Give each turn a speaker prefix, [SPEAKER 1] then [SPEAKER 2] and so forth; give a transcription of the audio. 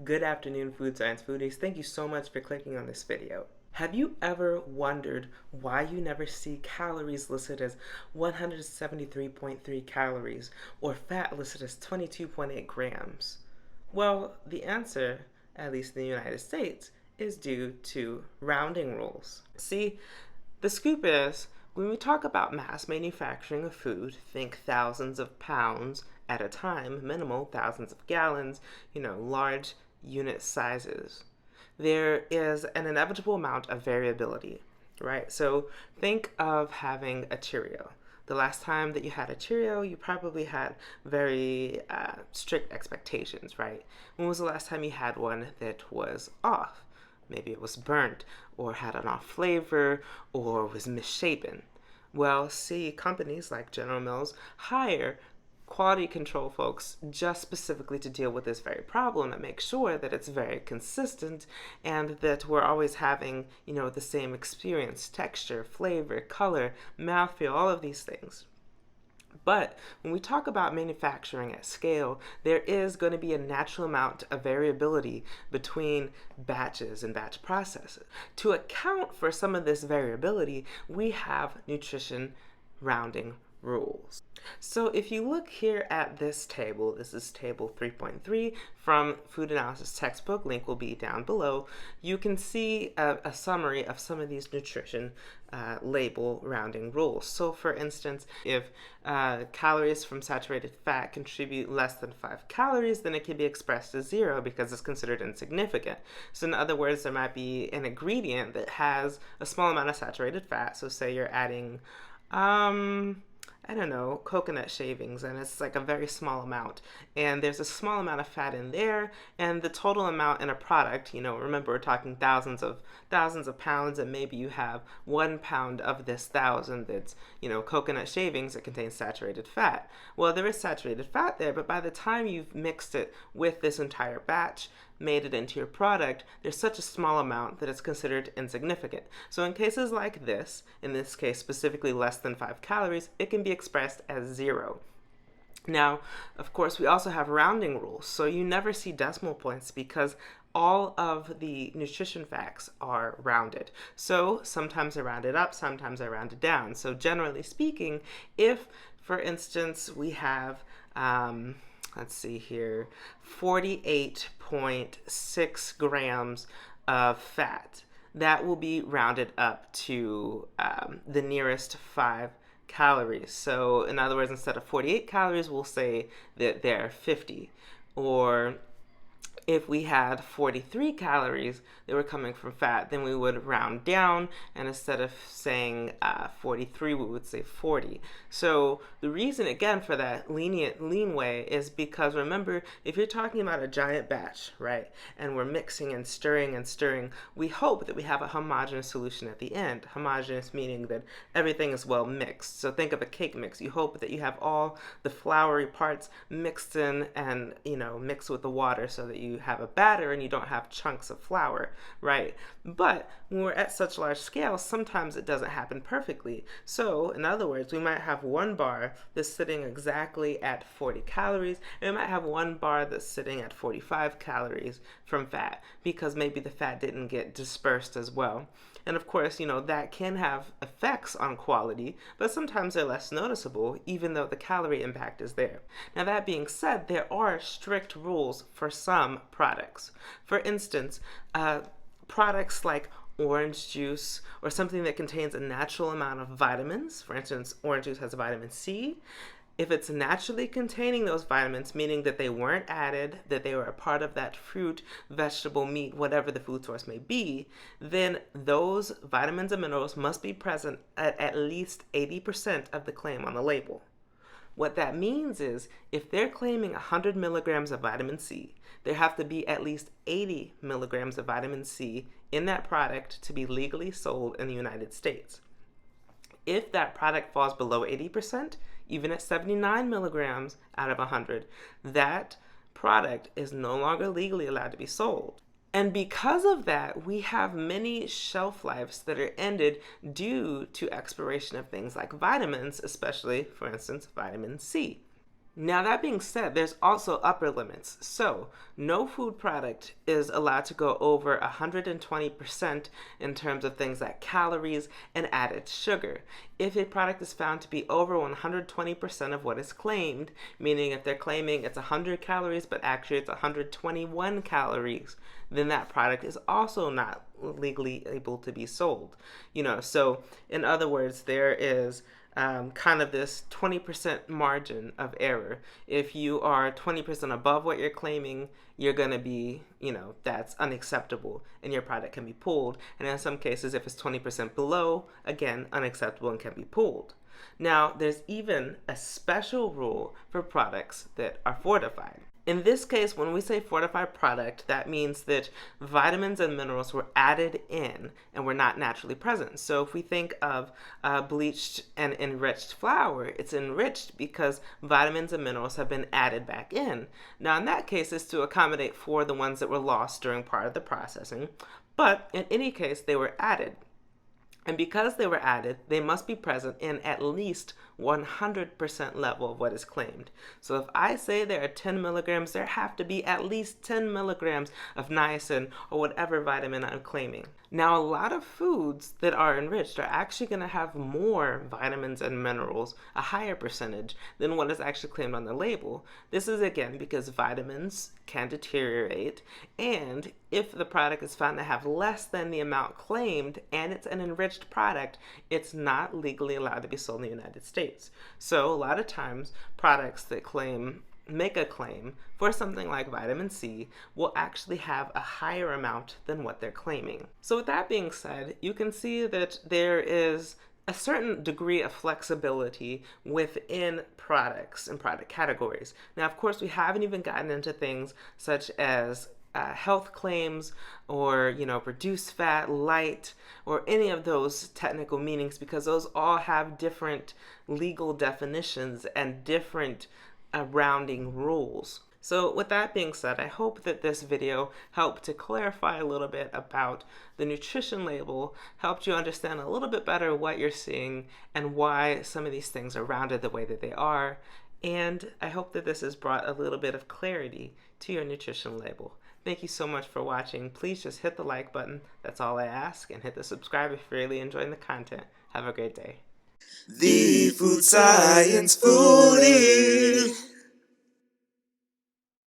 [SPEAKER 1] Good afternoon, food science foodies. Thank you so much for clicking on this video. Have you ever wondered why you never see calories listed as 173.3 calories or fat listed as 22.8 grams? Well, the answer, at least in the United States, is due to rounding rules. See, the scoop is, when we talk about mass manufacturing of food, think thousands of pounds at a time, minimal thousands of gallons, large unit sizes. There is an inevitable amount of variability, right? So think of having a Cheerio. The last time that you had a Cheerio, you probably had very strict expectations, right? When was the last time you had one that was off? Maybe it was burnt, or had an off flavor, or was misshapen. Well, see, companies like General Mills hire quality control folks just specifically to deal with this very problem and make sure that it's very consistent and that we're always having, the same experience, texture, flavor, color, mouthfeel, all of these things. But when we talk about manufacturing at scale, there is going to be a natural amount of variability between batches and batch processes. To account for some of this variability, we have nutrition rounding rules. So if you look here at this table, this is table 3.3 from Food Analysis Textbook, link will be down below, you can see a summary of some of these nutrition label rounding rules. So for instance, if calories from saturated fat contribute less than 5 calories, then it can be expressed as 0 because it's considered insignificant. So in other words, there might be an ingredient that has a small amount of saturated fat. So say you're adding coconut shavings, and it's like a very small amount, and there's a small amount of fat in there, and the total amount in a product, remember we're talking thousands of pounds, and maybe you have 1 pound of this 1,000 that's, coconut shavings that contains saturated fat. Well, there is saturated fat there, but by the time you've mixed it with this entire batch, made it into your product, there's such a small amount that it's considered insignificant. So in cases like this, in this case specifically less than 5 calories, it can be expressed as 0. Now, of course, we also have rounding rules, so you never see decimal points because all of the nutrition facts are rounded. So sometimes I round it up, sometimes I round it down. So generally speaking, if, for instance, we have let's see here, 48.6 grams of fat. That will be rounded up to the nearest 5 calories. So in other words, instead of 48 calories, we'll say that they're 50. Or if we had 43 calories that were coming from fat, then we would round down, and instead of saying 43, we would say 40. So the reason, again, for that lean way is because, remember, if you're talking about a giant batch, right, and we're mixing and stirring, we hope that we have a homogeneous solution at the end. Homogeneous meaning that everything is well mixed. So think of a cake mix. You hope that you have all the floury parts mixed in and, mixed with the water so that you have a batter and you don't have chunks of flour, right? But when we're at such large scale, sometimes it doesn't happen perfectly. So in other words, we might have one bar that's sitting exactly at 40 calories, and we might have one bar that's sitting at 45 calories from fat because maybe the fat didn't get dispersed as well. And of course, that can have effects on quality, but sometimes they're less noticeable, even though the calorie impact is there. Now, that being said, there are strict rules for some products. For instance, products like orange juice or something that contains a natural amount of vitamins. For instance, orange juice has vitamin C. If it's naturally containing those vitamins, meaning that they weren't added, that they were a part of that fruit, vegetable, meat, whatever the food source may be, then those vitamins and minerals must be present at least 80% of the claim on the label. What that means is if they're claiming 100 milligrams of vitamin C, there have to be at least 80 milligrams of vitamin C in that product to be legally sold in the United States. If that product falls below 80%, even at 79 milligrams out of 100, that product is no longer legally allowed to be sold. And because of that, we have many shelf lives that are ended due to expiration of things like vitamins, especially, for instance, vitamin C. Now, that being said, there's also upper limits. So, no food product is allowed to go over 120% in terms of things like calories and added sugar. If a product is found to be over 120% of what is claimed, meaning if they're claiming it's 100 calories but actually it's 121 calories, then that product is also not legally able to be sold. So in other words, there is kind of this 20% margin of error. If you are 20% above what you're claiming, you're going to be, that's unacceptable and your product can be pulled. And in some cases, if it's 20% below, again, unacceptable and can be pulled. Now, there's even a special rule for products that are fortified. In this case, when we say fortified product, that means that vitamins and minerals were added in and were not naturally present. So if we think of bleached and enriched flour, it's enriched because vitamins and minerals have been added back in. Now, in that case, it's to accommodate for the ones that were lost during part of the processing, but in any case, they were added. And because they were added, they must be present in at least 100% level of what is claimed. So if I say there are 10 milligrams, there have to be at least 10 milligrams of niacin or whatever vitamin I'm claiming. Now, a lot of foods that are enriched are actually going to have more vitamins and minerals, a higher percentage, than what is actually claimed on the label. This is again because vitamins can deteriorate, and if the product is found to have less than the amount claimed and it's an enriched product, it's not legally allowed to be sold in the United States. So a lot of times products that make a claim for something like vitamin C will actually have a higher amount than what they're claiming. So with that being said, you can see that there is a certain degree of flexibility within products and product categories. Now, of course, we haven't even gotten into things such as health claims or reduced fat, light, or any of those technical meanings, because those all have different legal definitions and different rounding rules. So with that being said, I hope that this video helped to clarify a little bit about the nutrition label, helped you understand a little bit better what you're seeing and why some of these things are rounded the way that they are. And I hope that this has brought a little bit of clarity to your nutrition label. Thank you so much for watching. Please just hit the like button. That's all I ask. And hit the subscribe if you're really enjoying the content. Have a great day.
[SPEAKER 2] The Food Science Foodie.